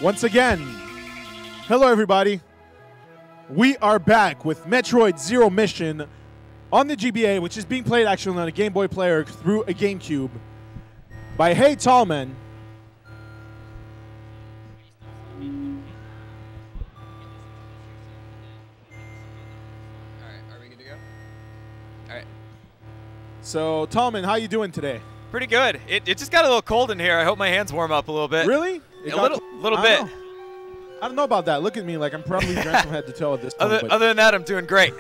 Once again, hello everybody. We are back with Metroid Zero Mission on the GBA, which is being played actually on a Game Boy player through a GameCube by Heytallman. Alright, are we good to go? Alright. So, Tallman, how you doing today? Pretty good. It just got a little cold in here. I hope my hands warm up a little bit. Really? A little bit. I don't know about that. Look at me like I'm probably drenched from head to toe at this point. Other than that, I'm doing great.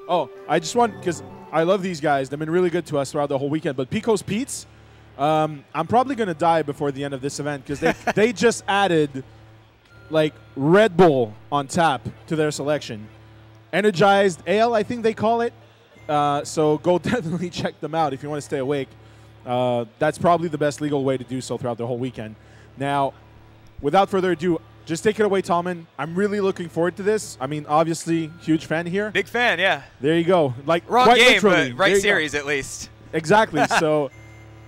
Oh, I just want, because I love these guys. They've been really good to us throughout the whole weekend. But Pico's Pete's, I'm probably going to die before the end of this event because they just added like Red Bull on tap to their selection. Energized Ale, I think they call it. So go definitely check them out if you want to stay awake. That's probably the best legal way to do so throughout the whole weekend. Now, without further ado, just take it away, Tallman. I'm really looking forward to this. I mean, obviously, huge fan here. Big fan, yeah. There you go. Like wrong quite game, literally. but right series at least. Exactly. So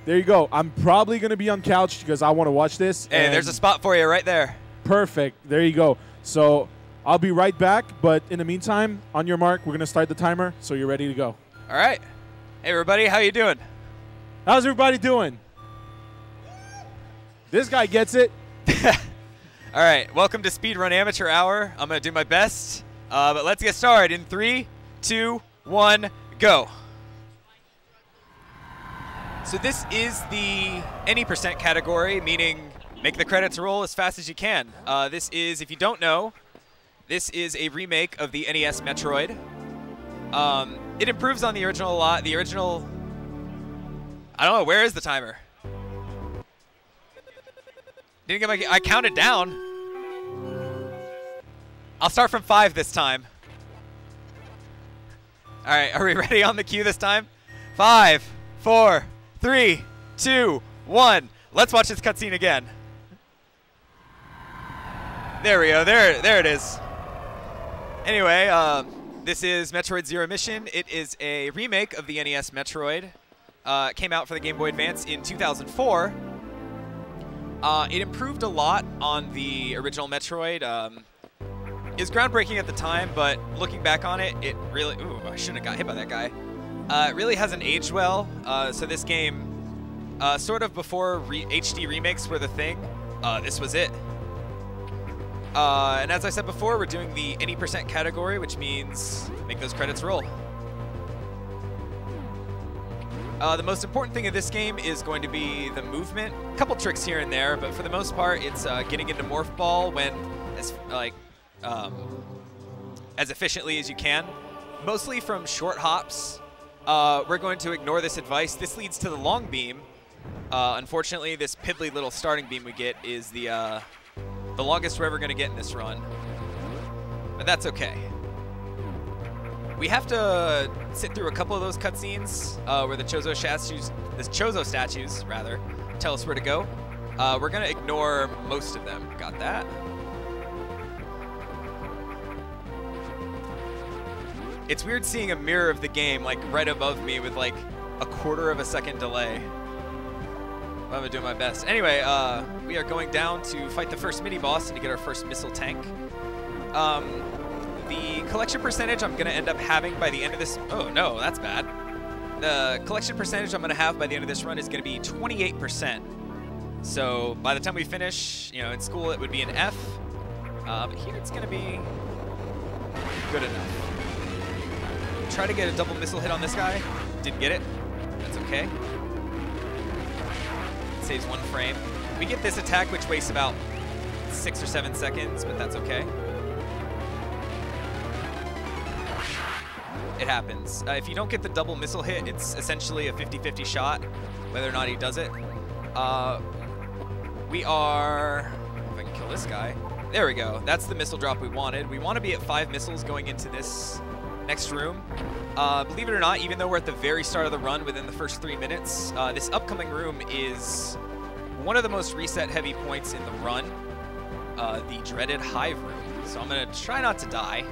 there you go. I'm probably going to be on couch because I want to watch this. Hey, there's a spot for you right there. Perfect. There you go. So I'll be right back. But in the meantime, on your mark, we're going to start the timer. So you're ready to go. All right. Hey, everybody. How you doing? How's everybody doing? This guy gets it. All right, welcome to Speedrun Amateur Hour. I'm going to do my best, but let's get started in 3, 2, 1, go. So this is the any percent category, meaning make the credits roll as fast as you can. This is, if you don't know, this is a remake of the NES Metroid. It improves on the original a lot. The original, I don't know, where is the timer? Didn't get my, I counted down. I'll start from 5 this time. All right, are we ready on the cue this time? 5, 4, 3, 2, 1. Let's watch this cutscene again. There we go. There it is. Anyway, this is Metroid Zero Mission. It is a remake of the NES Metroid. It came out for the Game Boy Advance in 2004. It improved a lot on the original Metroid. It was groundbreaking at the time, but looking back on it, it really... Ooh, I shouldn't have got hit by that guy. It really hasn't aged well. So this game, sort of before HD remakes were the thing, this was it. And as I said before, we're doing the any percent category, which means make those credits roll. The most important thing of this game is going to be the movement. A couple tricks here and there, but for the most part, it's getting into Morph Ball when, as efficiently as you can. Mostly from short hops. We're going to ignore this advice. This leads to the long beam. Unfortunately, this piddly little starting beam we get is the longest we're ever going to get in this run. But that's okay. We have to sit through a couple of those cutscenes where the Chozo statues, tell us where to go. We're going to ignore most of them. Got that. It's weird seeing a mirror of the game like right above me with like a quarter of a second delay. I'm gonna do my best. Anyway, we are going down to fight the first mini-boss and to get our first missile tank. The collection percentage I'm gonna end up having by the end of this... Oh no, that's bad. The collection percentage I'm gonna have by the end of this run is gonna be 28%. So by the time we finish, you know, in school it would be an F. But here it's gonna be good enough. Try to get a double missile hit on this guy. Didn't get it. That's okay. Saves 1 frame. We get this attack, which wastes about 6 or 7 seconds, but that's okay. It happens. If you don't get the double missile hit, it's essentially a 50-50 shot, whether or not he does it. We are... If I can kill this guy. There we go. That's the missile drop we wanted. We want to be at 5 missiles going into this next room. Believe it or not, even though we're at the very start of the run within the first 3 minutes, this upcoming room is one of the most reset heavy points in the run, the dreaded Hive room. So I'm going to try not to die.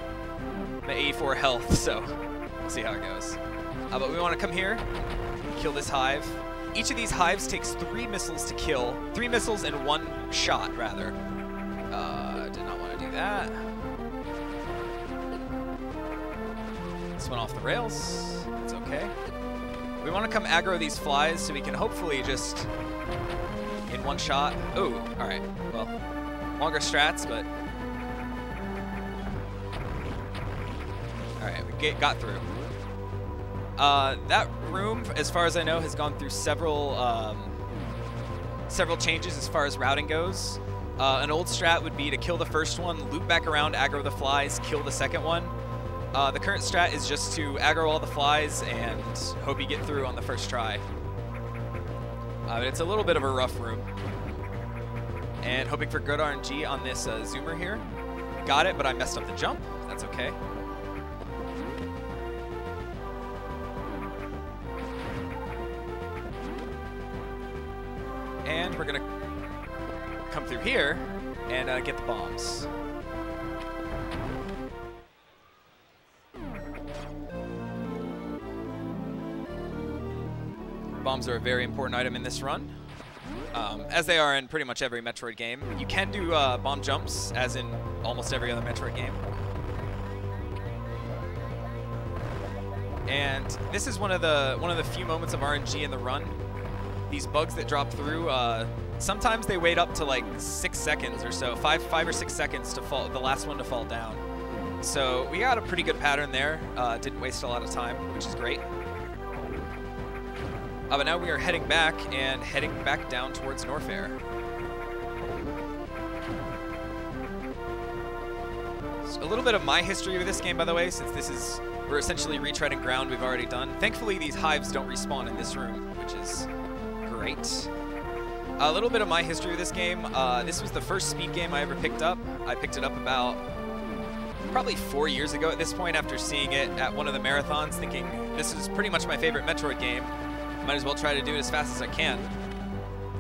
I'm at 84 health, so we'll see how it goes. But we want to come here, kill this Hive. Each of these Hives takes 3 missiles to kill. 3 missiles in 1 shot, rather. that. This went off the rails. That's okay. We want to come aggro these flies so we can hopefully just, in one shot. Oh, all right. Well, longer strats, but. All right, we got through. That room, as far as I know, has gone through several changes as far as routing goes. An old strat would be to kill the first one, loop back around, aggro the flies, kill the second one. The current strat is just to aggro all the flies and hope you get through on the first try. But it's a little bit of a rough room. And hoping for good RNG on this zoomer here. Got it, but I messed up the jump. That's okay. And we're gonna come through here and get the bombs. Bombs are a very important item in this run, as they are in pretty much every Metroid game. You can do bomb jumps, as in almost every other Metroid game. And this is one of the few moments of RNG in the run. These bugs that drop through, sometimes they wait up to like 6 seconds or so, five or 6 seconds to fall, the last one to fall down. So we got a pretty good pattern there. Didn't waste a lot of time, which is great. But now we are heading back down towards Norfair. So a little bit of my history with this game, by the way, since we're essentially retreading ground we've already done. Thankfully, these hives don't respawn in this room, which is great. A little bit of my history with this game. This was the first speed game I ever picked up. I picked it up about probably 4 years ago at this point, after seeing it at one of the marathons, thinking this is pretty much my favorite Metroid game. Might as well try to do it as fast as I can.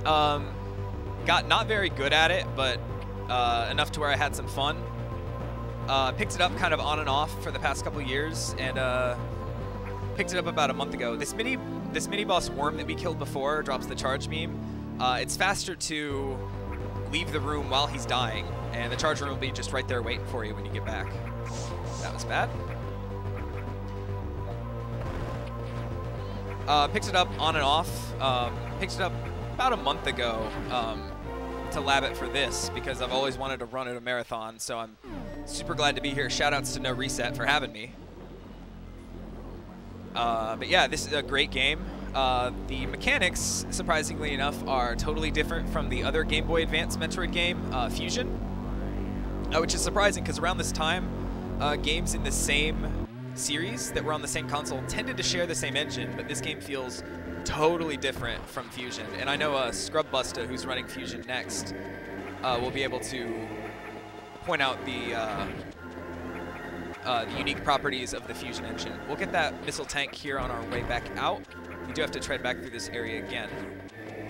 Got not very good at it, but enough to where I had some fun. Picked it up kind of on and off for the past couple years, and picked it up about a month ago. This mini boss worm that we killed before drops the charge beam. It's faster to leave the room while he's dying, and the charge room will be just right there waiting for you when you get back. That was bad. Picked it up on and off. Picked it up about a month ago to lab it for this, because I've always wanted to run at a marathon, so I'm super glad to be here. Shoutouts to NoReset for having me. But yeah, this is a great game. The mechanics, surprisingly enough, are totally different from the other Game Boy Advance Metroid game, Fusion, which is surprising because around this time, games in the same series that were on the same console tended to share the same engine, but this game feels totally different from Fusion. And I know Scrubbusta, who's running Fusion next, will be able to point out the unique properties of the Fusion engine. We'll get that missile tank here on our way back out. We do have to tread back through this area again.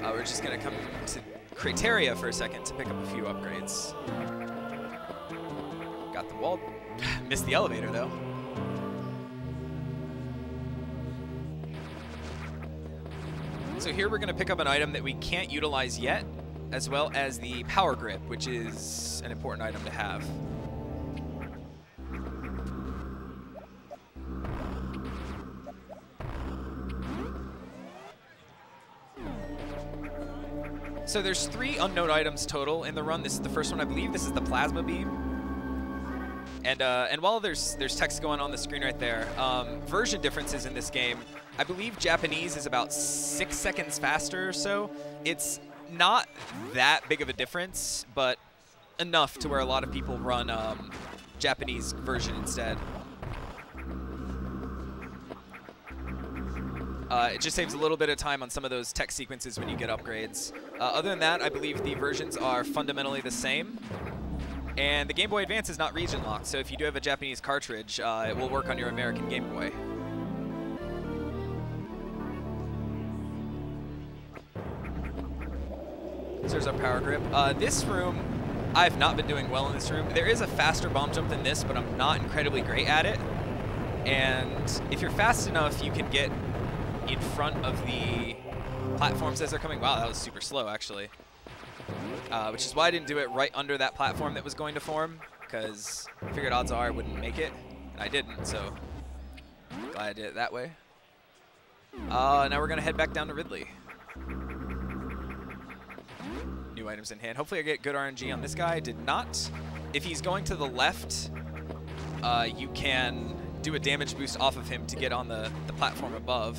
We're just going to come to Crateria for a second to pick up a few upgrades. Got the wall. Missed the elevator, though. So here we're going to pick up an item that we can't utilize yet, as well as the power grip, which is an important item to have. So there's 3 unknown items total in the run. This is the first one, I believe. This is the plasma beam. And while there's text going on the screen right there, version differences in this game. I believe Japanese is about 6 seconds faster or so. It's not that big of a difference, but enough to where a lot of people run Japanese version instead. It just saves a little bit of time on some of those tech sequences when you get upgrades. Other than that, I believe the versions are fundamentally the same. And the Game Boy Advance is not region locked, so if you do have a Japanese cartridge, it will work on your American Game Boy. So there's our power grip. This room, I've not been doing well in this room. There is a faster bomb jump than this, but I'm not incredibly great at it. And if you're fast enough, you can get in front of the platforms as they're coming. Wow, that was super slow, actually. Which is why I didn't do it right under that platform that was going to form, because I figured odds are I wouldn't make it, and I didn't, so glad I did it that way. Now we're going to head back down to Ridley. New items in hand. Hopefully I get good RNG on this guy. I did not. If he's going to the left, you can do a damage boost off of him to get on the platform above.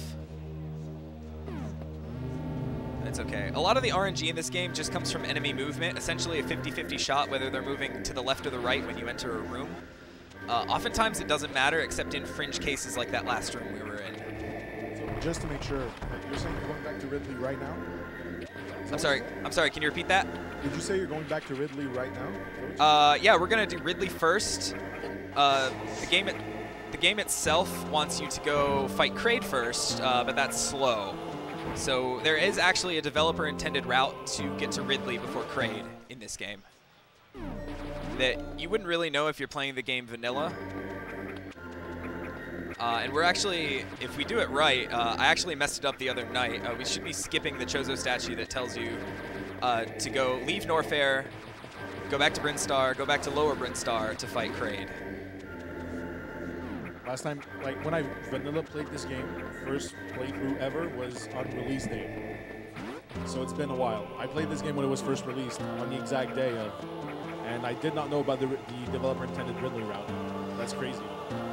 It's okay. A lot of the RNG in this game just comes from enemy movement, essentially a 50-50 shot, whether they're moving to the left or the right when you enter a room. Oftentimes it doesn't matter, except in fringe cases like that last room we were in. So just to make sure, you're saying you're going back to Ridley right now? I'm sorry, can you repeat that? Did you say you're going back to Ridley right now? Yeah, we're gonna do Ridley first. The game itself wants you to go fight Kraid first, but that's slow. So there is actually a developer-intended route to get to Ridley before Kraid in this game that you wouldn't really know if you're playing the game vanilla. And we're actually, if we do it right, I actually messed it up the other night. We should be skipping the Chozo statue that tells you to go leave Norfair, go back to Brinstar, go back to Lower Brinstar to fight Kraid. Last time, like when I vanilla played this game, first playthrough ever was on release day. So it's been a while. I played this game when it was first released on the exact day of, and I did not know about the developer-intended Ridley route. That's crazy.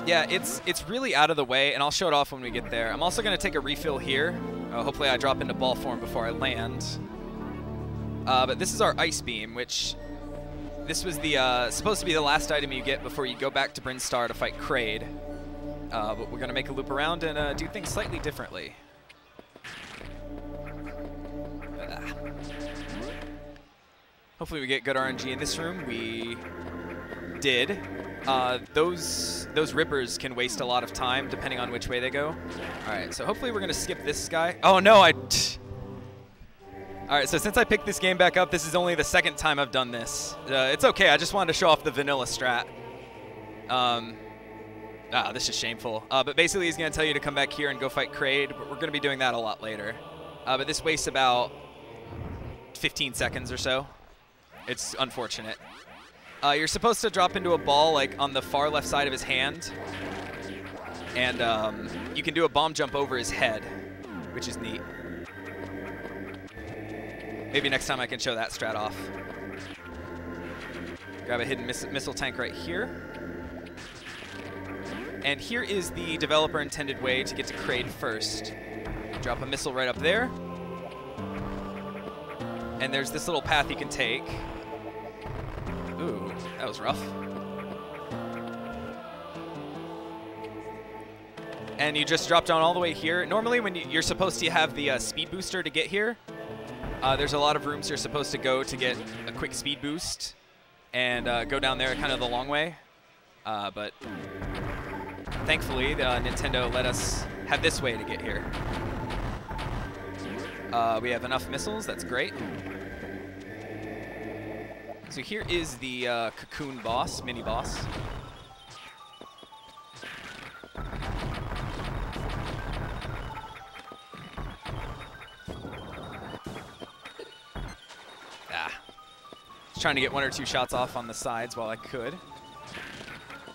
Yeah, it's really out of the way, and I'll show it off when we get there. I'm also going to take a refill here. Hopefully I drop into ball form before I land. But this is our Ice Beam, which this was the supposed to be the last item you get before you go back to Brinstar to fight Kraid. But we're going to make a loop around and do things slightly differently. Hopefully we get good RNG in this room. We did. Those rippers can waste a lot of time depending on which way they go. All right, so hopefully we're going to skip this guy. Oh, no, All right, so since I picked this game back up, this is only the second time I've done this. It's okay. I just wanted to show off the vanilla strat. This is shameful. But basically, he's going to tell you to come back here and go fight Kraid. We're going to be doing that a lot later. But this wastes about 15 seconds or so. It's unfortunate. You're supposed to drop into a ball like on the far left side of his hand. And you can do a bomb jump over his head, which is neat. Maybe next time I can show that strat off. Grab a hidden missile tank right here. And here is the developer-intended way to get to Kraid first. Drop a missile right up there. And there's this little path you can take. Ooh, that was rough. And you just drop down all the way here. Normally when you're supposed to have the speed booster to get here, there's a lot of rooms you're supposed to go to get a quick speed boost and go down there kind of the long way. But thankfully, Nintendo let us have this way to get here. We have enough missiles, that's great. So here is the Cocoon boss, mini boss. Just trying to get one or two shots off on the sides while I could.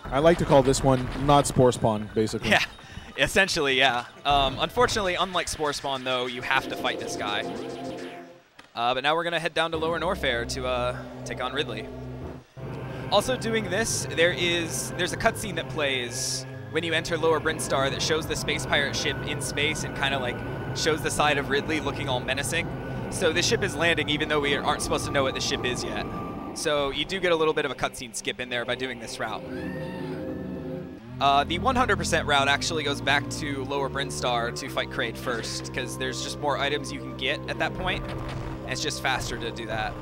I like to call this one not Spore Spawn, basically. Yeah, essentially, yeah. Unfortunately, unlike Spore Spawn, though, you have to fight this guy. But now we're going to head down to Lower Norfair to take on Ridley. Also doing this, there's a cutscene that plays when you enter Lower Brinstar that shows the space pirate ship in space and kind of like shows the side of Ridley looking all menacing. So this ship is landing even though we aren't supposed to know what the ship is yet. So you do get a little bit of a cutscene skip in there by doing this route. The 100% route actually goes back to Lower Brinstar to fight Kraid first, because there's just more items you can get at that point, and it's just faster to do that.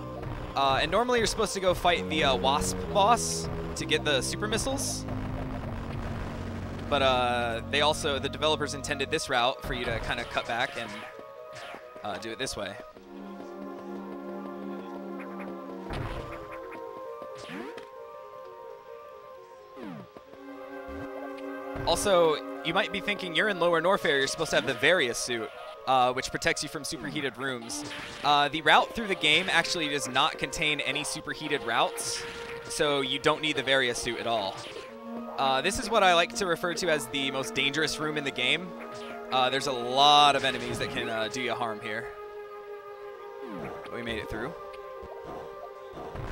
And normally you're supposed to go fight the Wasp boss to get the super missiles, but the developers intended this route for you to kind of cut back and do it this way. Also, you might be thinking you're in Lower Norfair, you're supposed to have the Various suit, which protects you from superheated rooms. The route through the game actually does not contain any superheated routes. so you don't need the Varia suit at all. This is what I like to refer to as the most dangerous room in the game. There's a lot of enemies that can do you harm here. But we made it through.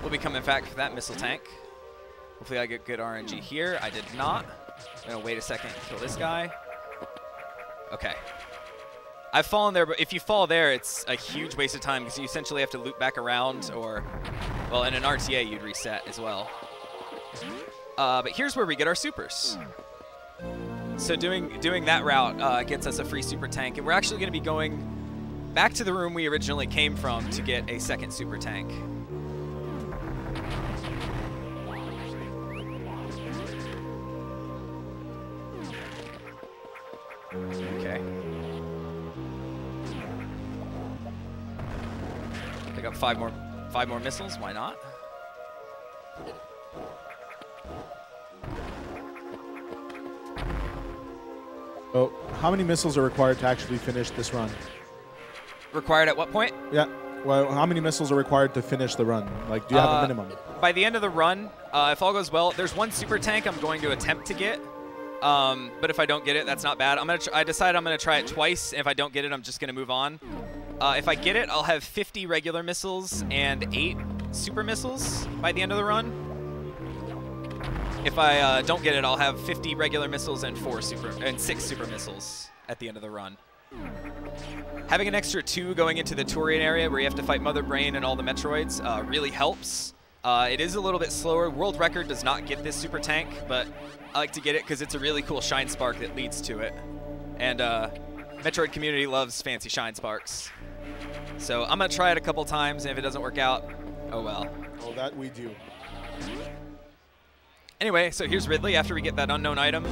We'll be coming back for that missile tank. Hopefully I get good RNG here. I did not. I'm going to wait a second and kill this guy. Okay. I've fallen there, but if you fall there, it's a huge waste of time because you essentially have to loop back around or, well, in an RTA, you'd reset as well. But here's where we get our supers. So doing that route gets us a free super tank, and we're actually going to be going back to the room we originally came from to get a second super tank. Okay. Pick up five more missiles. Why not? Oh, how many missiles are required to actually finish this run? Required at what point? Yeah. Well, how many missiles are required to finish the run? Like, do you have a minimum? By the end of the run, if all goes well, there's one super tank I'm going to attempt to get. But if I don't get it, that's not bad. I decided I'm gonna try it twice, and if I don't get it, I'm just gonna move on. If I get it, I'll have 50 regular missiles and 8 super missiles by the end of the run. If I don't get it, I'll have 50 regular missiles and 6 super missiles at the end of the run. Having an extra 2 going into the Turian area where you have to fight Mother Brain and all the Metroids really helps. It is a little bit slower. World record does not get this super tank, but I like to get it because it's a really cool shine spark that leads to it. And Metroid community loves fancy shine sparks. So I'm going to try it a couple times, and if it doesn't work out, oh well. Oh, that we do. Anyway, so here's Ridley after we get that unknown item.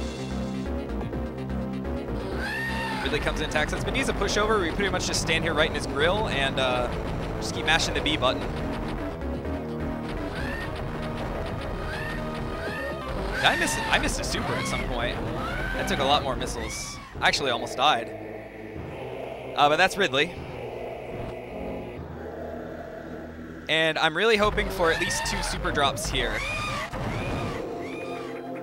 Ridley comes in and attacks us, but he's a pushover. We pretty much just stand here right in his grill and just keep mashing the B button. I missed a super at some point. That took a lot more missiles. I actually almost died. But that's Ridley. And I'm really hoping for at least 2 super drops here.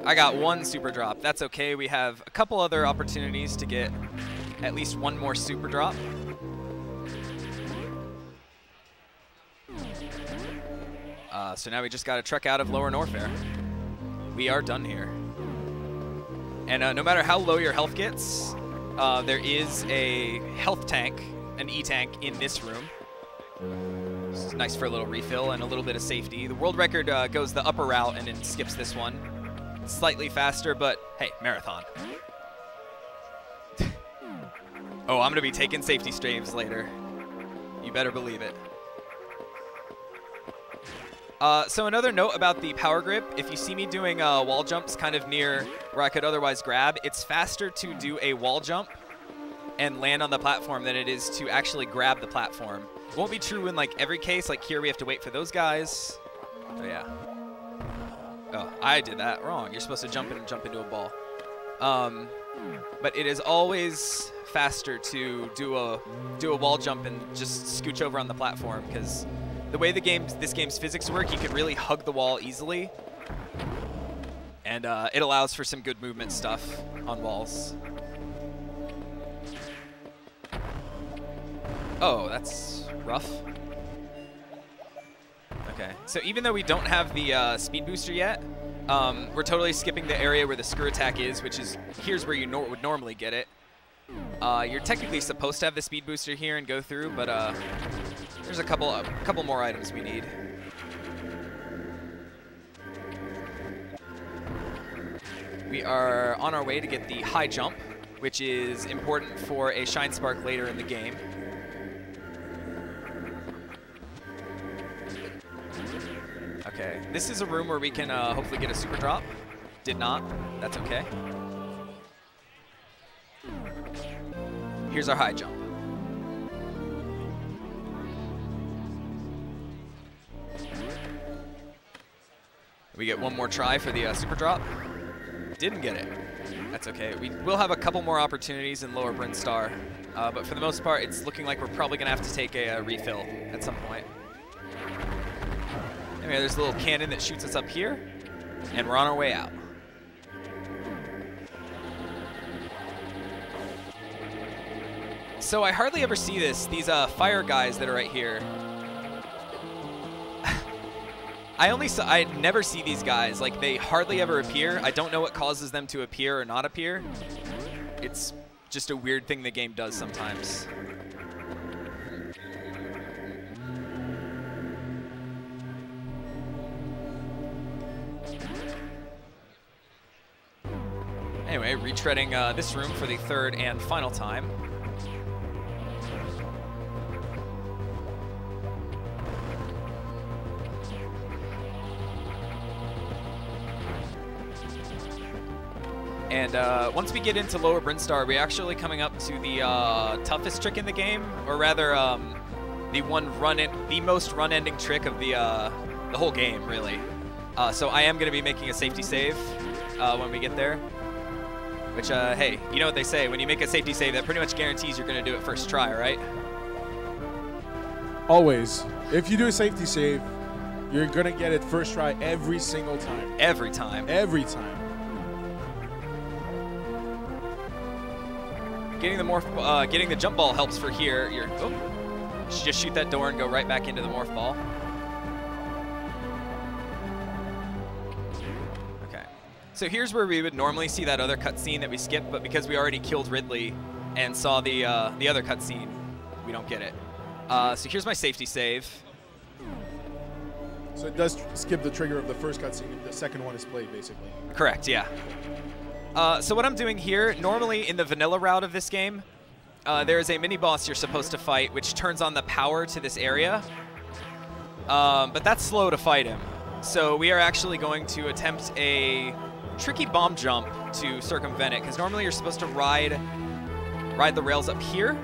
I got 1 super drop. That's okay. We have a couple other opportunities to get at least 1 more super drop. So now we just got to truck out of Lower Norfair. We are done here. And no matter how low your health gets, there is a health tank, an E-tank, in this room. It's nice for a little refill and a little bit of safety. The world record goes the upper route and then skips this one. It's slightly faster, but hey, marathon. Oh, I'm going to be taking safety straves later. You better believe it. So another note about the power grip, if you see me doing wall jumps kind of near where I could otherwise grab, it's faster to do a wall jump and land on the platform than it is to actually grab the platform. It won't be true in like every case, like here we have to wait for those guys. Oh yeah. Oh, I did that wrong. You're supposed to jump in and jump into a ball. But it is always faster to do a wall jump and just scooch over on the platform, because the way this game's physics work, you can really hug the wall easily, and it allows for some good movement stuff on walls. Oh, that's rough. Okay, so even though we don't have the speed booster yet, we're totally skipping the area where the screw attack is, which is here's where you would normally get it. You're technically supposed to have the speed booster here and go through, but there's a couple more items we need. We are on our way to get the high jump, which is important for a shine spark later in the game. Okay, this is a room where we can hopefully get a super drop. Did not. That's okay. Here's our high jump. We get 1 more try for the super drop. Didn't get it. That's okay. We will have a couple more opportunities in Lower Brinstar, but for the most part, it's looking like we're probably going to have to take a refill at some point. Anyway, there's a little cannon that shoots us up here, and we're on our way out. So I hardly ever see these fire guys that are right here. I never see these guys. Like, they hardly ever appear. I don't know what causes them to appear or not appear. It's just a weird thing the game does sometimes. Anyway, retreading this room for the third and final time. And once we get into Lower Brinstar, we're actually coming up to the toughest trick in the game, or rather, the most run-ending trick of the whole game, really. So I am going to be making a safety save when we get there. Which, hey, you know what they say, when you make a safety save, that pretty much guarantees you're going to do it first try, right? Always. If you do a safety save, you're going to get it first try every single time. Every time. Every time. Getting the jump ball helps for here. You just shoot that door and go right back into the morph ball. Okay. So here's where we would normally see that other cutscene that we skipped, but because we already killed Ridley and saw the other cutscene, we don't get it. So here's my safety save. So it does skip the trigger of the first cutscene if the second one is played, basically. Correct, yeah. So what I'm doing here, normally in the vanilla route of this game, there is a mini-boss you're supposed to fight, which turns on the power to this area. But that's slow to fight him. So we are actually going to attempt a tricky bomb jump to circumvent it, because normally you're supposed to ride the rails up here.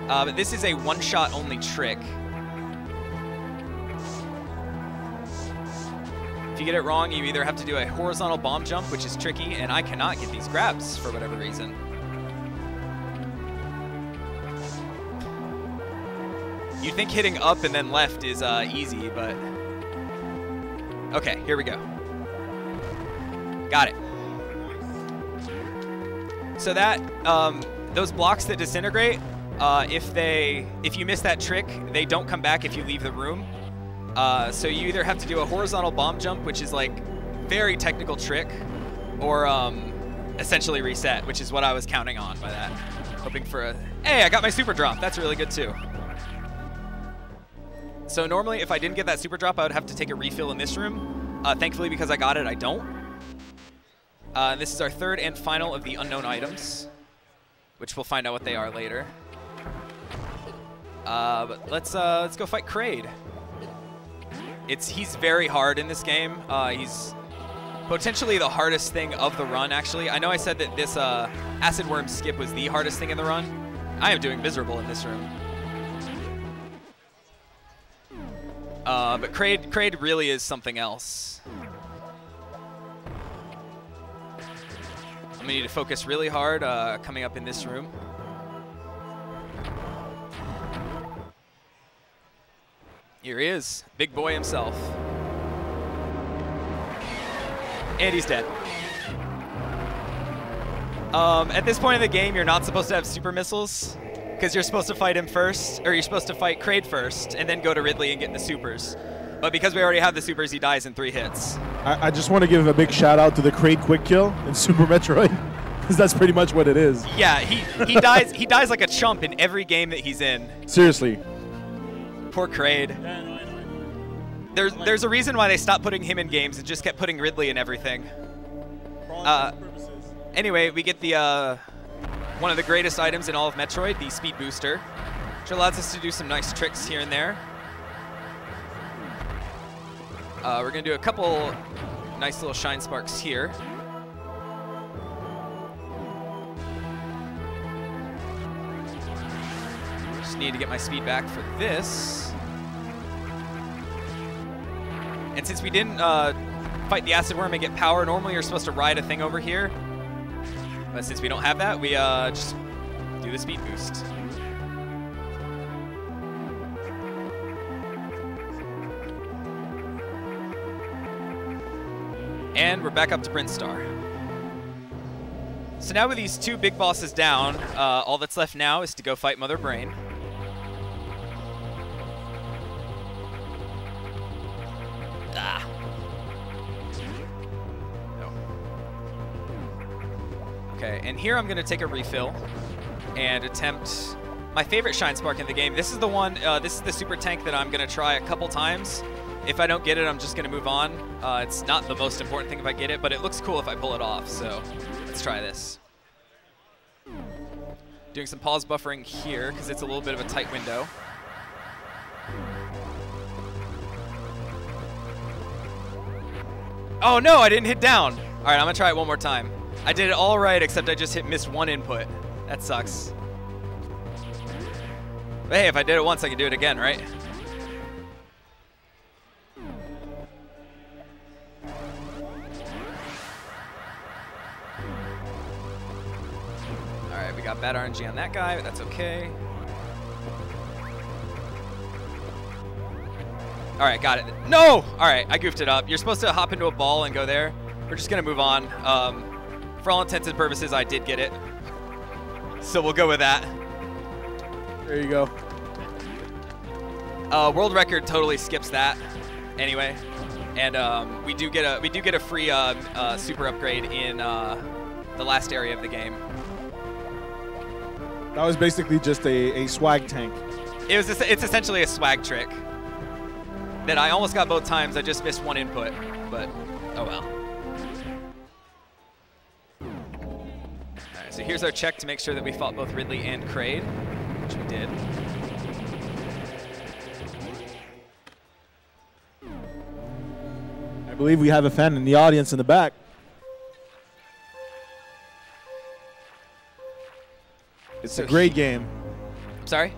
But this is a one-shot only trick. If you get it wrong, you either have to do a horizontal bomb jump, which is tricky, and I cannot get these grabs for whatever reason. You'd think hitting up and then left is easy, but... Okay, here we go. Got it. So that, those blocks that disintegrate, if you miss that trick, they don't come back if you leave the room. So you either have to do a horizontal bomb jump, which is like very technical trick, or essentially reset, which is what I was counting on by that. Hoping for a, hey, I got my super drop. That's really good too. So normally if I didn't get that super drop, I would have to take a refill in this room. Thankfully, because I got it, I don't. This is our third and final of the unknown items, which we'll find out what they are later. But let's go fight Kraid. He's very hard in this game. He's potentially the hardest thing of the run, actually. I know I said that this Acid Worm skip was the hardest thing in the run. I am doing miserable in this room. But Kraid really is something else. I'm gonna need to focus really hard coming up in this room. Here he is, big boy himself. And he's dead. At this point in the game, you're not supposed to have super missiles, because you're supposed to fight him first, or you're supposed to fight Kraid first, and then go to Ridley and get the supers. But because we already have the supers, he dies in 3 hits. I just want to give a big shout out to the Kraid quick kill in Super Metroid, because that's pretty much what it is. Yeah, he dies. He dies like a chump in every game that he's in. Seriously. Poor Kraid. There's a reason why they stopped putting him in games and just kept putting Ridley in everything. Anyway, we get the one of the greatest items in all of Metroid, the Speed Booster, which allows us to do some nice tricks here and there. We're going to do a couple nice little shine sparks here. Just need to get my speed back for this. And since we didn't fight the Acid Worm and get power, normally you're supposed to ride a thing over here. But since we don't have that, we just do the speed boost. And we're back up to Prince Star. So now with these 2 big bosses down, all that's left now is to go fight Mother Brain. Ah. No. Okay, and here I'm going to take a refill and attempt my favorite Shine Spark in the game. This is the one, this is the super tank that I'm going to try a couple times. If I don't get it, I'm just going to move on. It's not the most important thing if I get it, but it looks cool if I pull it off, so let's try this. Doing some pause buffering here because it's a little bit of a tight window. Oh no, I didn't hit down. All right, I'm gonna try it one more time. I did it all right, except I just missed 1 input. That sucks. But hey, if I did it once, I can do it again, right? All right, we got bad RNG on that guy, but that's okay. All right, got it. No! All right, I goofed it up. You're supposed to hop into a ball and go there. We're just gonna move on. For all intents and purposes, I did get it. So we'll go with that. There you go. World record totally skips that anyway. And we do get a free super upgrade in the last area of the game. That was basically just a swag tank. It's essentially a swag trick that I almost got both times. I just missed 1 input, but oh well. All right, so here's our check to make sure that we fought both Ridley and Kraid, which we did. I believe we have a fan in the audience in the back. It's a great game. Sorry?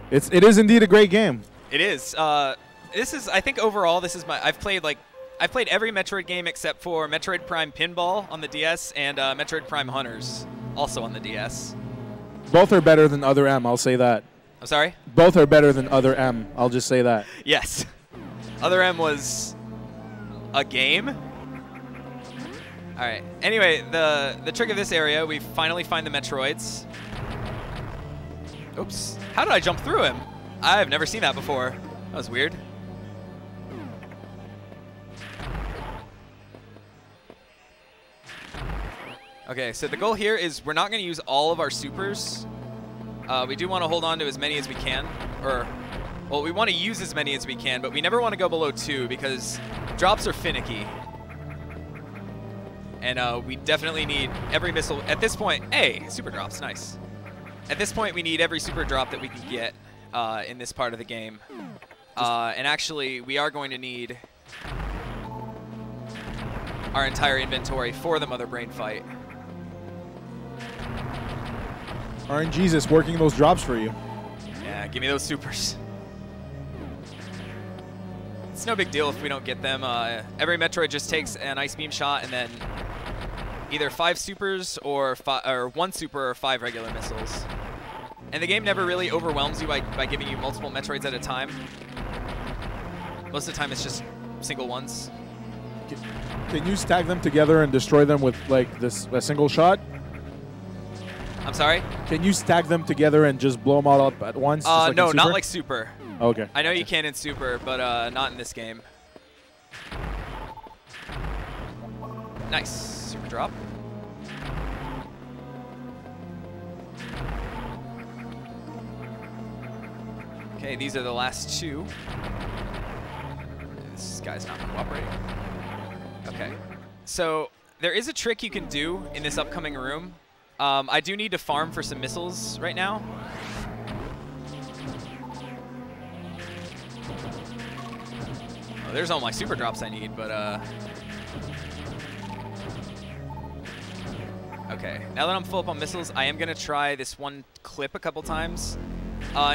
It is indeed a great game. It is. This is, I think overall, this is I've played every Metroid game except for Metroid Prime Pinball on the DS and Metroid Prime Hunters, also on the DS. Both are better than Other M, I'll say that. I'm sorry? Both are better than Other M, I'll just say that. Yes. Other M was a game? All right. Anyway, the trick of this area, we finally find the Metroids. Oops. How did I jump through him? I've never seen that before. That was weird. Okay, so the goal here is we're not going to use all of our supers. We do want to hold on to as many as we can. Well, we want to use as many as we can, but we never want to go below 2 because drops are finicky. And we definitely need every missile. At this point, hey, super drops, nice. At this point, we need every super drop that we can get in this part of the game. And actually, we are going to need our entire inventory for the Mother Brain fight. RNG's is working those drops for you. Yeah, give me those supers. It's no big deal if we don't get them. Every Metroid just takes an Ice Beam shot and then either 5 supers or 1 super or 5 regular missiles. And the game never really overwhelms you by giving you multiple Metroids at a time. Most of the time it's just single ones. Can you stack them together and destroy them with like a single shot? I'm sorry? Can you stack them together and just blow them all up at once? Like no, not like Super. Okay. I know you can in Super, but not in this game. Nice. Super drop. Okay, these are the last 2. This guy's not cooperating. Okay. So there is a trick you can do in this upcoming room. I do need to farm for some missiles right now. Oh, there's all my super drops I need, but okay. Now that I'm full up on missiles, I am gonna try this one clip a couple times.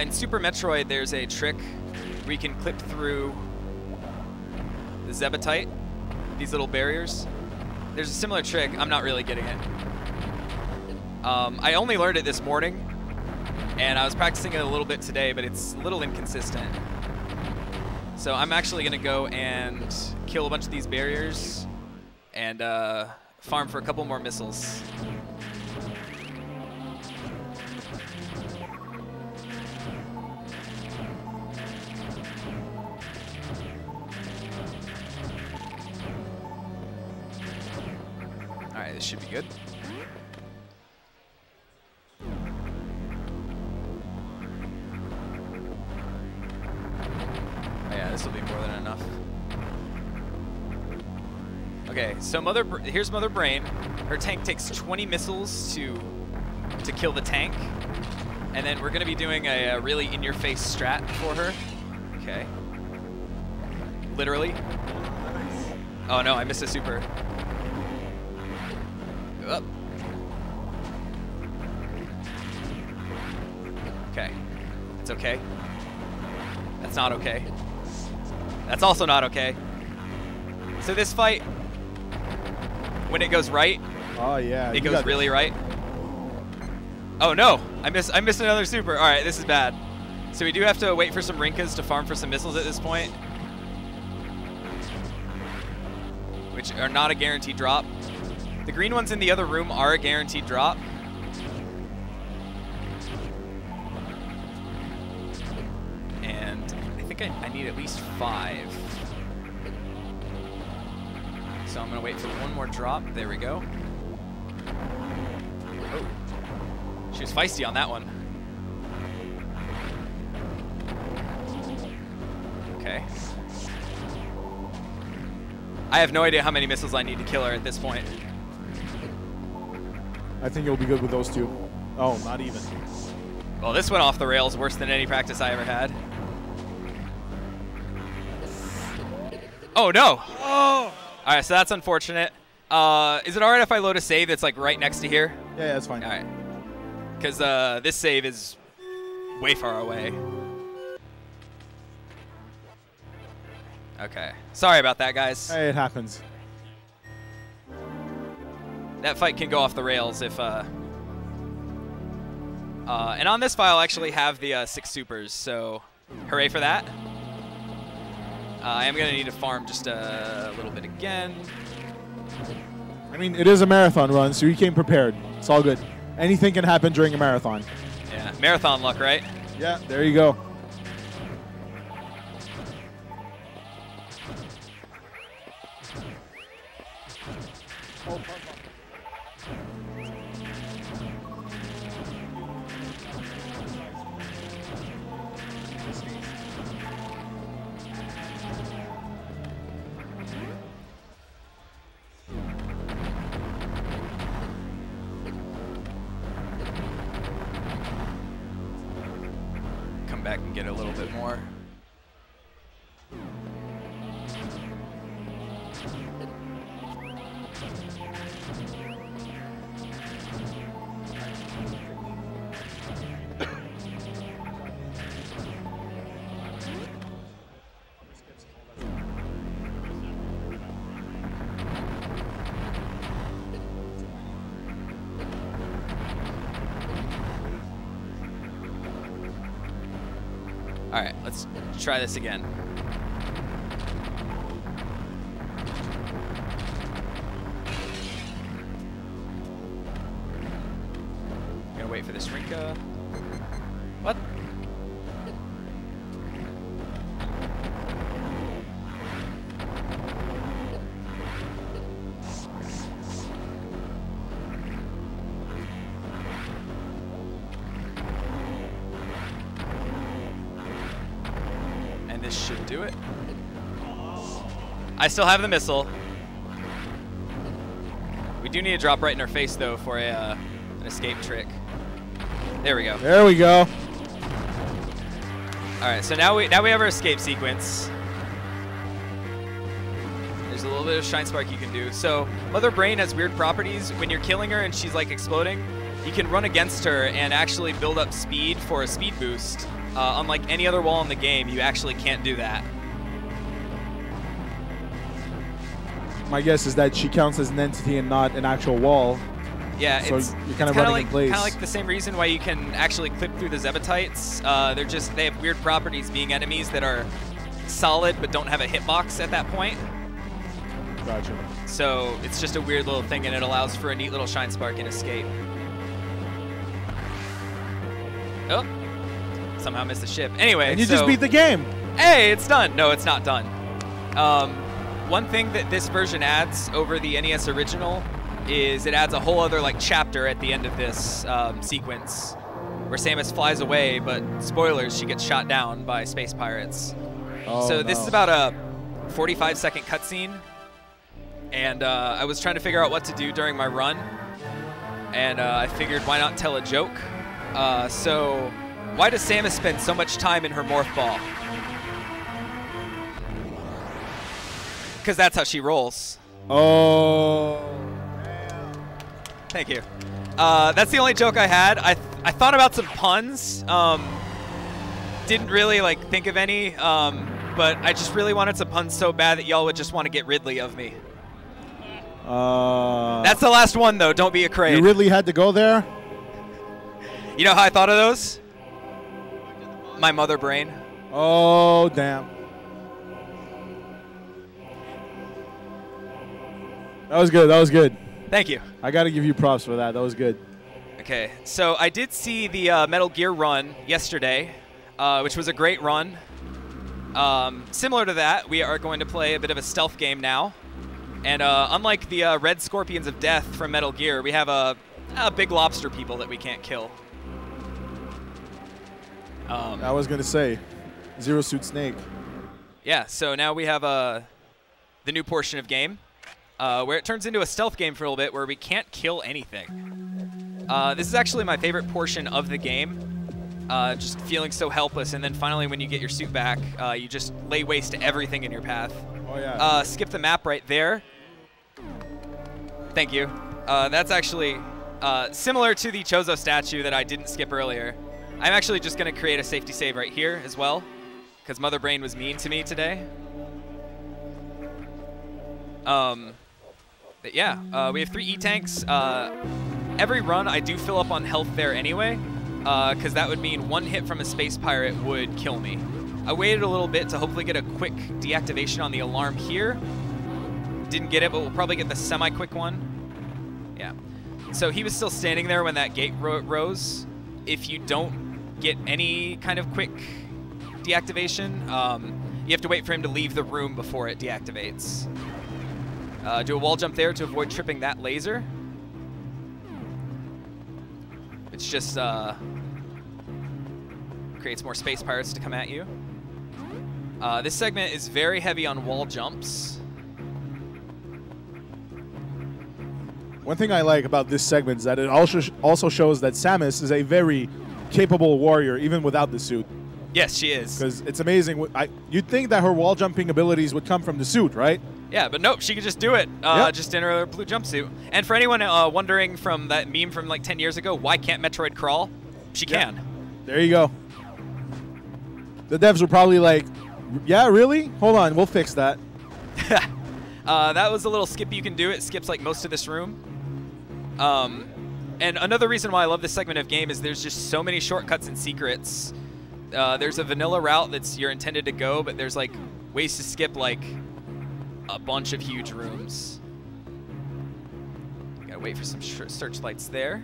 In Super Metroid, there's a trick where you can clip through the Zebetite, these little barriers. There's a similar trick. I'm not really getting it. I only learned it this morning, and I was practicing it a little bit today, but it's a little inconsistent. So I'm actually going to go and kill a bunch of these barriers and farm for a couple more missiles. All right, this should be good. Yeah, this will be more than enough. Okay, so here's Mother Brain. Her tank takes 20 missiles to kill the tank, and then we're gonna be doing a really in-your-face strat for her. Okay. Literally. Oh no, I missed a super. Up. Okay. It's okay. That's not okay. That's also not okay. So this fight, when it goes right, oh yeah, it goes really right. Oh no, I missed another super. All right, this is bad. So we do have to wait for some Rinkas to farm for some missiles at this point, which are not a guaranteed drop. The green ones in the other room are a guaranteed drop. And I think I need at least 5. So I'm gonna wait for one more drop. There we go. Oh, she was feisty on that one. Okay. I have no idea how many missiles I need to kill her at this point. I think you'll be good with those two. Oh, not even. Well, this went off the rails worse than any practice I ever had. Oh no! Oh! All right, so that's unfortunate. Is it all right if I load a save that's like right next to here? Yeah, that's fine. All right. Because this save is way far away. Okay. Sorry about that, guys. Hey, it happens. That fight can go off the rails if... and on this file, I actually have the 6 supers, so hooray for that. I am going to need to farm just a little bit again. I mean, it is a marathon run, so you came prepared. It's all good. Anything can happen during a marathon. Yeah, marathon luck, right? Yeah, there you go. Back and get a little bit more. All right, let's try this again. Gonna wait for this Rinka. What? This should do it. I still have the missile. We do need to drop right in her face, though, for an escape trick. There we go. There we go. All right, so now we have our escape sequence. There's a little bit of Shine Spark you can do. So Mother Brain has weird properties. When you're killing her and she's like exploding, you can run against her and actually build up speed for a speed boost. Unlike any other wall in the game, you actually can't do that. My guess is that she counts as an entity and not an actual wall. Yeah, so you're kind of running in place. Kind of like the same reason why you can actually clip through the Zebatites. They have weird properties being enemies that are solid but don't have a hitbox at that point. Gotcha. So it's just a weird little thing, and it allows for a neat little Shine Spark and escape. Oh, somehow missed the ship. Anyway, and you just beat the game. Hey, it's done. No, it's not done. One thing that this version adds over the NES original is it adds a whole other like chapter at the end of this sequence where Samus flies away, but spoilers, she gets shot down by space pirates. Oh, so this is about a 45-second cutscene, and I was trying to figure out what to do during my run, and I figured why not tell a joke. So why does Samus spend so much time in her morph ball? Because that's how she rolls. Oh. Thank you. That's the only joke I had. I thought about some puns. Didn't really like think of any, but I just really wanted some puns so bad that y'all would just want to get Ridley of me. That's the last one, though. Don't be afraid. You really had to go there? You know how I thought of those? My mother brain. Oh, damn. That was good. That was good. Thank you. I got to give you props for that. That was good. Okay, so I did see the Metal Gear run yesterday, which was a great run. Similar to that, we are going to play a bit of a stealth game now. And unlike the Red Scorpions of Death from Metal Gear, we have a big lobster people that we can't kill. I was going to say, Zero Suit Snake. Yeah, so now we have the new portion of game, where it turns into a stealth game for a little bit where we can't kill anything. This is actually my favorite portion of the game, just feeling so helpless, and then finally when you get your suit back, you just lay waste to everything in your path. Oh, yeah. Skip the map right there. Thank you. That's actually similar to the Chozo statue that I didn't skip earlier. I'm actually just going to create a safety save right here as well, because Mother Brain was mean to me today. But yeah, we have 3 E-Tanks. Every run, I do fill up on health there anyway, because that would mean one hit from a space pirate would kill me. I waited a little bit to hopefully get a quick deactivation on the alarm here. Didn't get it, but we'll probably get the semi-quick one. Yeah. So he was still standing there when that gate rose. If you don't get any kind of quick deactivation, you have to wait for him to leave the room before it deactivates. Do a wall jump there to avoid tripping that laser. It's just creates more space pirates to come at you. This segment is very heavy on wall jumps. One thing I like about this segment is that it also shows that Samus is a very capable warrior, even without the suit. Yes, she is. Because it's amazing. You'd think that her wall jumping abilities would come from the suit, right? Yeah, but nope, she could just do it, Yep. just in her blue jumpsuit. And for anyone wondering from that meme from like 10 years ago, why can't Metroid crawl? She can. There you go. The devs were probably like, yeah, really? Hold on, we'll fix that. That was a little skip you can do. It skips like most of this room. And another reason why I love this segment of game is there's just so many shortcuts and secrets. There's a vanilla route that's you're intended to go, but there's like ways to skip like a bunch of huge rooms. Gotta wait for some searchlights there.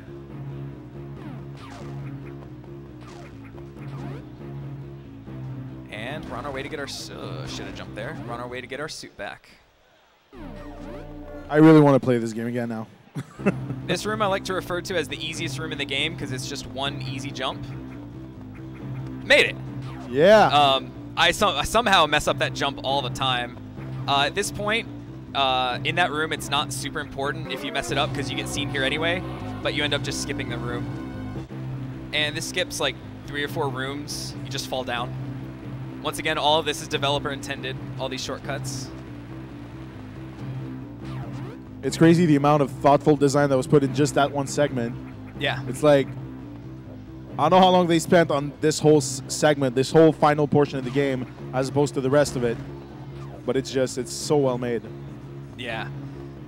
And we're on our way to get our should have jumped there. We're on our way to get our suit back. I really want to play this game again now. This room I like to refer to as the easiest room in the game because it's just one easy jump. Made it. Yeah. I somehow mess up that jump all the time. At this point, in that room, it's not super important if you mess it up because you get seen here anyway, but you end up just skipping the room. And this skips like 3 or 4 rooms. You just fall down. Once again, all of this is developer intended, all these shortcuts. It's crazy the amount of thoughtful design that was put in just that one segment. Yeah. It's like, I don't know how long they spent on this whole segment, this whole final portion of the game, as opposed to the rest of it. But it's so well made. Yeah.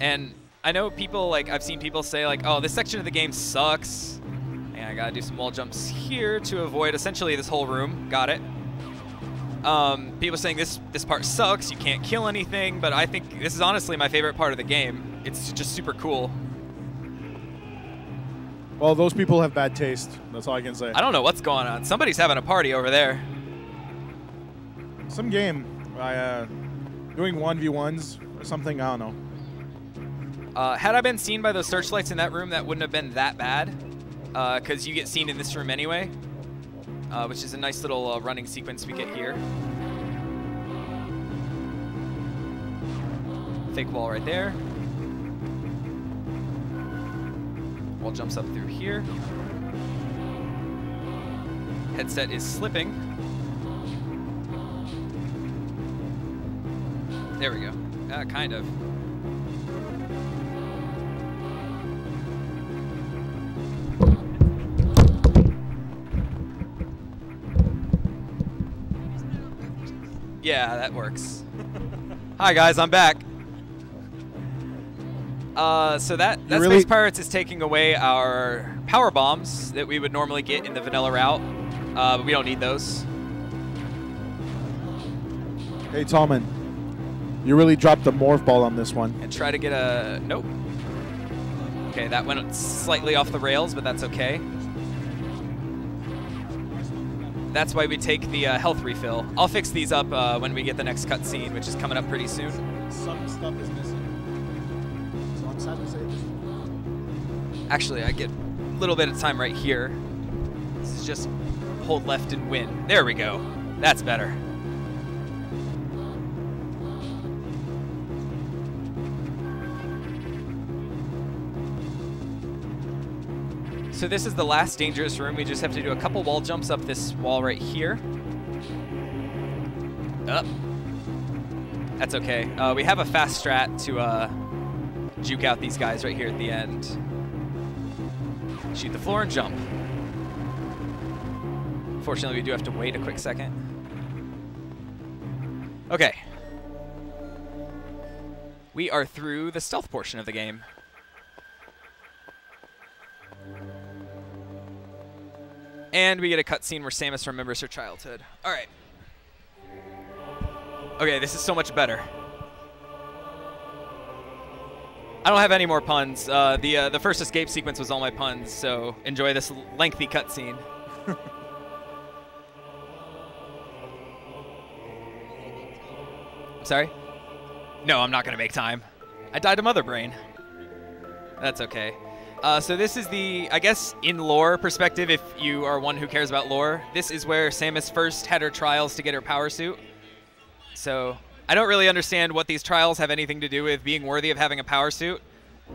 And I know people, like, I've seen people say, like, oh, this section of the game sucks. And I gotta do some wall jumps here to avoid essentially this whole room. Got it. People saying this part sucks, you can't kill anything, but I think this is honestly my favorite part of the game. It's just super cool. Well, those people have bad taste. That's all I can say. I don't know what's going on. Somebody's having a party over there. Some game. Doing 1v1s or something, I don't know. Had I been seen by those searchlights in that room, that wouldn't have been that bad, because you get seen in this room anyway, which is a nice little running sequence we get here. Fake wall right there. Wall jumps up through here. Headset is slipping. There we go. Kind of. Yeah, that works. Hi guys, I'm back. So that Space Pirates is taking away our power bombs that we would normally get in the vanilla route, but we don't need those. Heytallman, you really dropped the morph ball on this one. And try to get a... Nope. Okay, that went slightly off the rails, but that's okay. That's why we take the health refill. I'll fix these up when we get the next cutscene, which is coming up pretty soon. Some stuff is missing. So I'm sad to say this. Actually, I get a little bit of time right here. This is just hold left and win. There we go. That's better. So this is the last dangerous room. We just have to do a couple wall jumps up this wall right here. Up. That's okay. We have a fast strat to juke out these guys right here at the end. Shoot the floor and jump. Fortunately, we do have to wait a quick second. Okay. We are through the stealth portion of the game. And we get a cutscene where Samus remembers her childhood. All right. Okay, this is so much better. I don't have any more puns. The first escape sequence was all my puns, so enjoy this lengthy cutscene. Sorry? No, I'm not going to make time. I died of mother brain. That's okay. So this is the, I guess, in lore perspective, if you are one who cares about lore, this is where Samus first had her trials to get her power suit. So I don't really understand what these trials have anything to do with being worthy of having a power suit,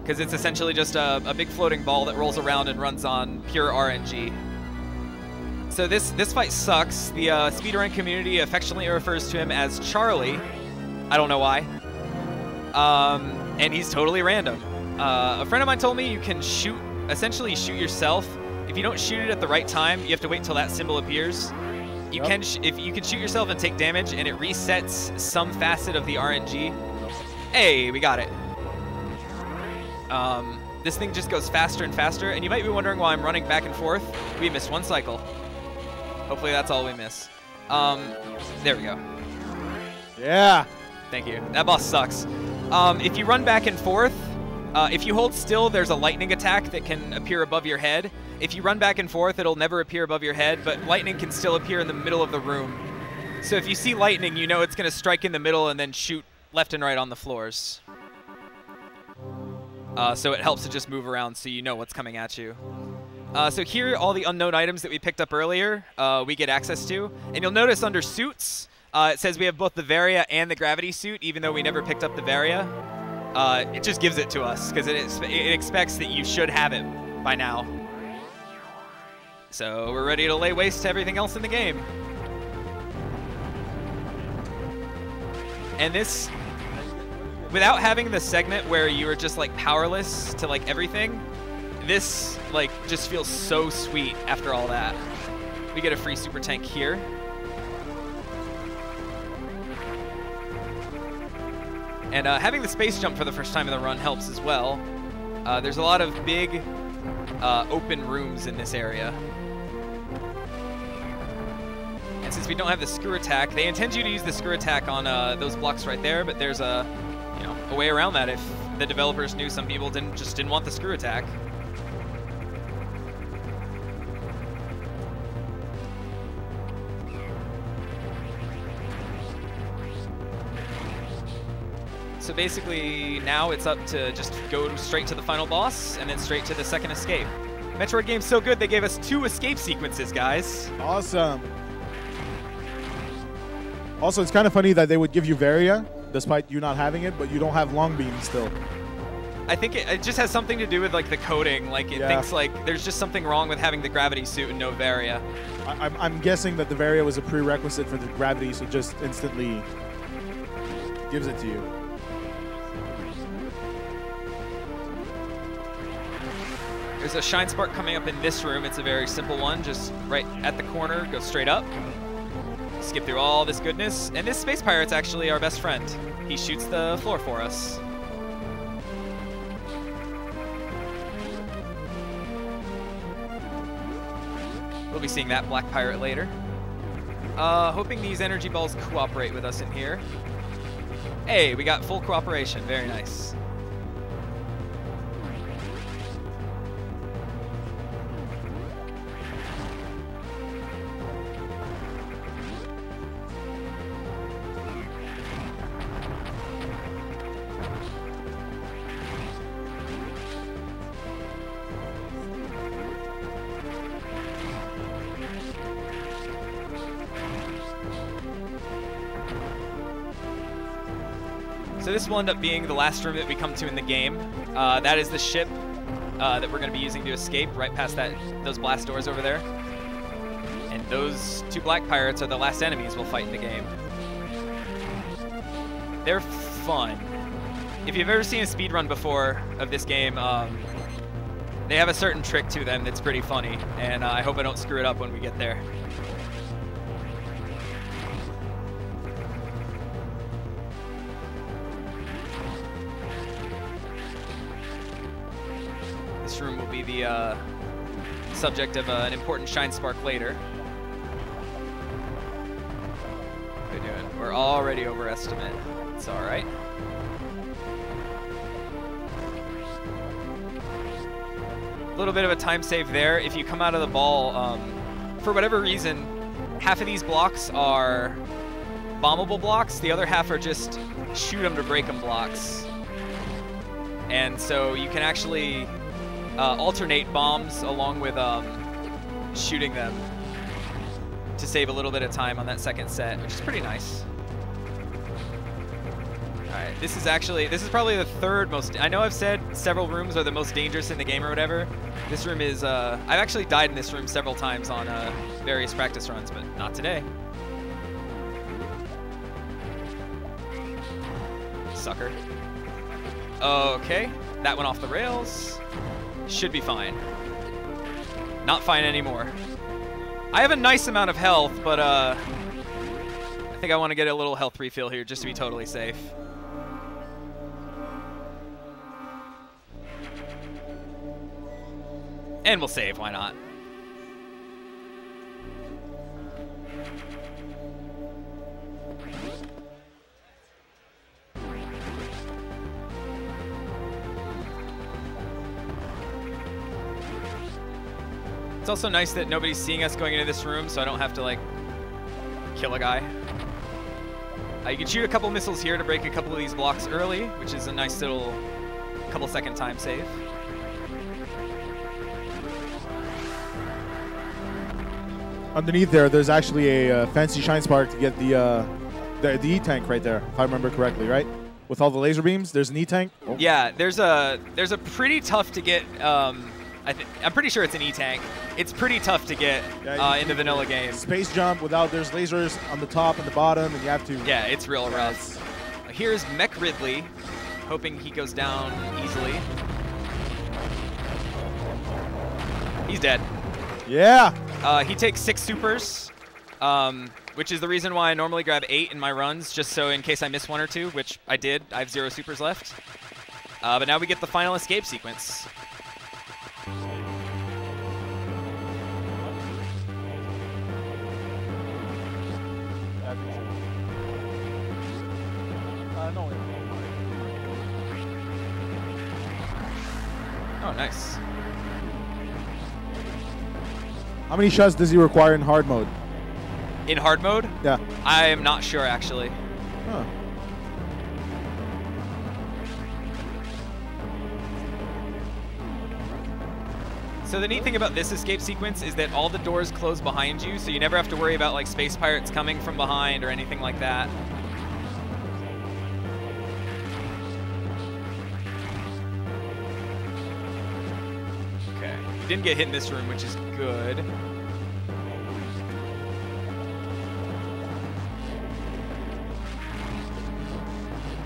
because it's essentially just a big floating ball that rolls around and runs on pure RNG. So this fight sucks. The speedrun community affectionately refers to him as Charlie. I don't know why. And he's totally random. A friend of mine told me you can essentially shoot yourself. If you don't shoot it at the right time, you have to wait till that symbol appears. You can if you can shoot yourself and take damage, and it resets some facet of the RNG. Hey, we got it. This thing just goes faster and faster, and you might be wondering why I'm running back and forth. We missed one cycle. Hopefully that's all we miss. There we go. Yeah. Thank you. That boss sucks. If you run back and forth, if you hold still, there's a lightning attack that can appear above your head. If you run back and forth, it'll never appear above your head, but lightning can still appear in the middle of the room. So if you see lightning, you know it's going to strike in the middle and then shoot left and right on the floors. So it helps to just move around so you know what's coming at you. So here are all the unknown items that we picked up earlier we get access to. And you'll notice under suits, it says we have both the Varia and the gravity suit, even though we never picked up the Varia. It just gives it to us because it expects that you should have it by now. So we're ready to lay waste to everything else in the game. And this, without having the segment where you were just like powerless to like everything, this like just feels so sweet after all that. We get a free super tank here. And having the space jump for the first time in the run helps as well. There's a lot of big open rooms in this area. And since we don't have the screw attack, they intend you to use the screw attack on those blocks right there, but there's a way around that if the developers knew some people just didn't want the screw attack. So basically, now it's up to just go straight to the final boss and then straight to the second escape. Metroid game's so good, they gave us 2 escape sequences, guys. Awesome. Also, it's kind of funny that they would give you Varia, despite you not having it, but you don't have long beam still. I think it just has something to do with like the coding. Like it thinks like there's just something wrong with having the gravity suit and no Varia. I'm guessing that the Varia was a prerequisite for the gravity, so just instantly gives it to you. There's a Shine Spark coming up in this room. It's a very simple one, just right at the corner, go straight up. Skip through all this goodness. And this Space Pirate's actually our best friend. He shoots the floor for us. We'll be seeing that Black Pirate later. Hoping these energy balls cooperate with us in here. Hey, we got full cooperation. Very nice. So this will end up being the last room that we come to in the game. That is the ship that we're going to be using to escape right past those blast doors over there. And those 2 black pirates are the last enemies we'll fight in the game. They're fun. If you've ever seen a speedrun before of this game, they have a certain trick to them that's pretty funny, and I hope I don't screw it up when we get there. This room will be the subject of an important Shine Spark later. Good doing. We're already overestimate. It's all right. A little bit of a time save there. If you come out of the ball, for whatever reason, half of these blocks are bombable blocks. The other half are just shoot them to break them blocks. And so you can actually alternate bombs along with shooting them to save a little bit of time on that second set, which is pretty nice. Alright, this is probably the 3rd most, I know I've said several rooms are the most dangerous in the game or whatever. This room is, I've actually died in this room several times on various practice runs, but not today. Sucker. Okay, that went off the rails. Should be fine. Not fine anymore. I have a nice amount of health, but I think I want to get a little health refill here just to be totally safe. And we'll save, why not? It's also nice that nobody's seeing us going into this room, so I don't have to, like, kill a guy. You can shoot a couple missiles here to break a couple of these blocks early, which is a nice little couple-second time save. Underneath there's actually a fancy Shine Spark to get the E-tank right there, if I remember correctly, right? With all the laser beams, there's an E-tank. Oh. Yeah, there's a pretty tough to get. I'm pretty sure it's an E-tank. It's pretty tough to get in the vanilla game. Space jump without there's lasers on the top and the bottom, and you have to. Yeah, it's real rough. Here's Mech Ridley, hoping he goes down easily. He's dead. Yeah. He takes 6 supers, which is the reason why I normally grab 8 in my runs, just so in case I miss 1 or 2, which I did. I have 0 supers left. But now we get the final escape sequence. Oh, nice. How many shots does he require in hard mode? In hard mode? Yeah. I am not sure, actually. Huh. So the neat thing about this escape sequence is that all the doors close behind you, so you never have to worry about like space pirates coming from behind or anything like that. Okay, you didn't get hit in this room, which is good.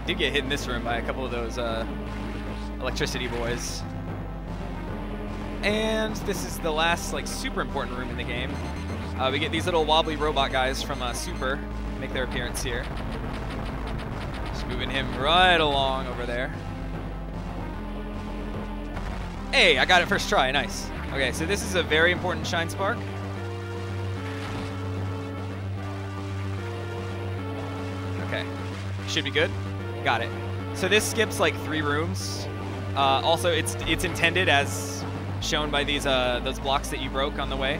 Did get hit in this room by a couple of those electricity boys. And this is the last like super important room in the game. We get these little wobbly robot guys from Super make their appearance here. Just moving him right along over there. Hey, I got it first try, nice. Okay, so this is a very important Shine Spark. Okay, should be good. Got it. So this skips like 3 rooms. Also, it's intended as shown by these those blocks that you broke on the way.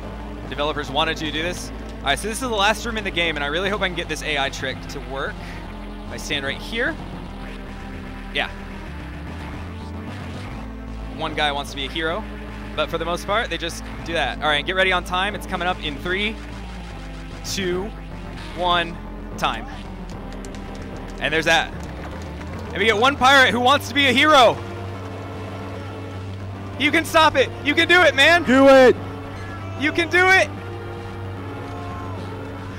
Developers wanted you to do this. All right, so this is the last room in the game, and I really hope I can get this AI trick to work. I stand right here. Yeah. One guy wants to be a hero, but for the most part, they just do that. All right, get ready on time. It's coming up in 3, 2, 1, time. And there's that. And we get one pirate who wants to be a hero. You can stop it. You can do it, man. Do it. You can do it.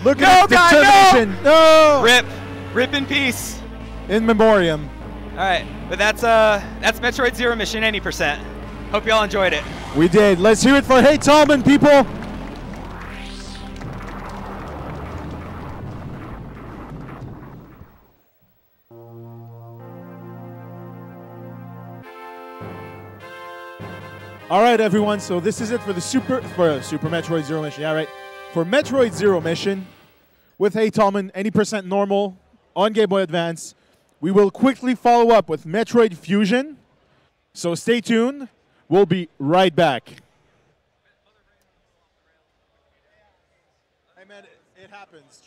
Look at his determination. No. Rip. Rip in peace. In memoriam. All right, but that's Metroid Zero Mission any %. Hope y'all enjoyed it. We did. Let's hear it for Heytallman, people. All right, everyone. So this is it for the Super Metroid Zero Mission. Yeah, right. For Metroid Zero Mission, with Heytallman, any % normal on Game Boy Advance. We will quickly follow up with Metroid Fusion. So stay tuned. We'll be right back. Hey man, it happens.